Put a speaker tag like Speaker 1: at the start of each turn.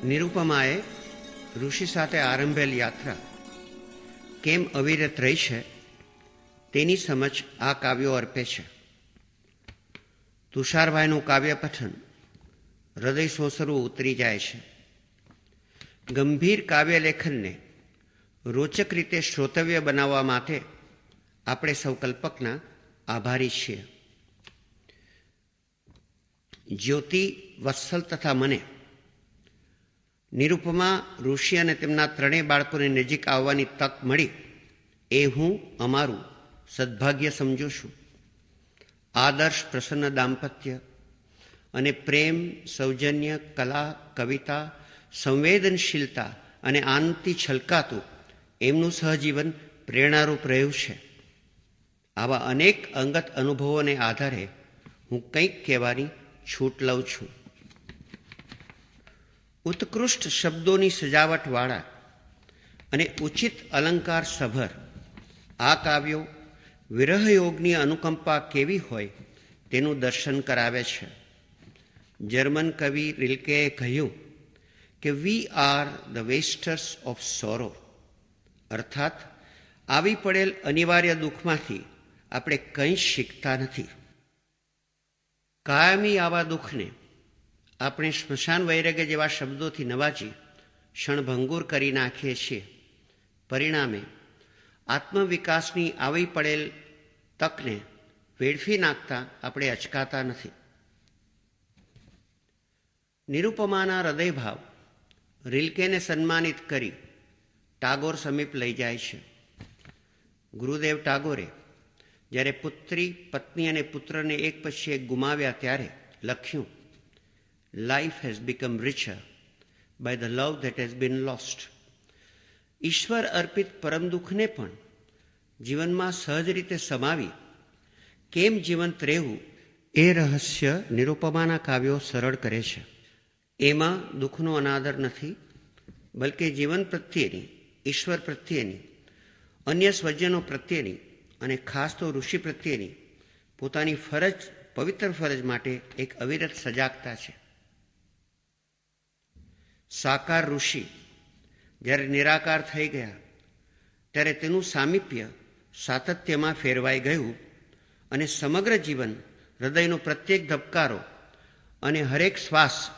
Speaker 1: નિરુપમાએ ઋષિ સાથે આરંભેલ યાત્રા કેમ અવિરત રહી છે તેની સમજ આ કાવ્યો અર્પે છે. તુષારભાઈનું કાવ્ય પઠન હૃદય સોસરવું ઉતરી જાય છે. ગંભીર કાવ્ય લેખનને રોચક રીતે શ્રોતવ્ય બનાવવા માટે આપણે સૌ કલ્પકના આભારી છીએ. જ્યોતિ, વત્સલ તથા મને નિરુપમા, ઋષિ અને તેમના ત્રણેય બાળકોની નજીક આવવાની તક મળી એ હું અમારું સદભાગ્ય સમજું છું. આદર્શ પ્રસન્ન દાંપત્ય અને પ્રેમ, સૌજન્ય, કલા, કવિતા, સંવેદનશીલતા અને આનંદથી છલકાતું એમનું સહજીવન પ્રેરણારૂપ રહ્યું છે. આવા અનેક અંગત અનુભવોને આધારે હું કંઈક કહેવાની છૂટ લઉં છું. ઉત્કૃષ્ટ શબ્દોની સજાવટવાળા અને ઉચિત અલંકાર સભર આ કાવ્યો વિરહયોગની અનુકંપા કેવી હોય તેનું દર્શન કરાવે છે. જર્મન કવિ રિલ્કેએ કહ્યું કે we are the wasters of sorrow, અર્થાત આવી પડેલ અનિવાર્ય દુઃખમાંથી આપણે કંઈ શીખતા નથી. કાયમી આવા દુઃખને આપણે સ્મશાન વૈરાગ્ય જેવા શબ્દોથી નવાજી ક્ષણભંગુર કરી નાખીએ છીએ. પરિણામે આત્મવિકાસની આવી પડેલ તકને વેડફી નાખતા આપણે અચકાતા નથી. નિરુપમાના હૃદયભાવ રિલ્કેને સન્માનિત કરી ટાગોર સમીપ લઈ જાય છે. ગુરુદેવ ટાગોરે જ્યારે પુત્રી, પત્ની અને પુત્રને એક પછી એક ગુમાવ્યા ત્યારે લખ્યું, life has become richer by the love that has been lost. ઈશ્વર અર્પિત પરમ દુઃખને પણ જીવનમાં સહજ રીતે સમાવી કેમ જીવંત રહેવું એ રહસ્ય નિરુપમાના કાવ્યો સરળ કરે છે. એમાં દુઃખનો અનાદર નથી, બલકે જીવન પ્રત્યેની, ઈશ્વર પ્રત્યેની, અન્ય સ્વજનો પ્રત્યેની અને ખાસ તો ઋષિ પ્રત્યેની પોતાની ફરજ, પવિત્ર ફરજ માટે એક અવિરત સજાગતા છે. સાકાર ઋષિ જ્યારે નિરાકાર થઈ ગયા ત્યારે તેનું સામીપ્ય સાતત્યમાં ફેરવાઈ ગયું અને સમગ્ર જીવન, હૃદયનો પ્રત્યેક ધબકારો અને હરેક શ્વાસ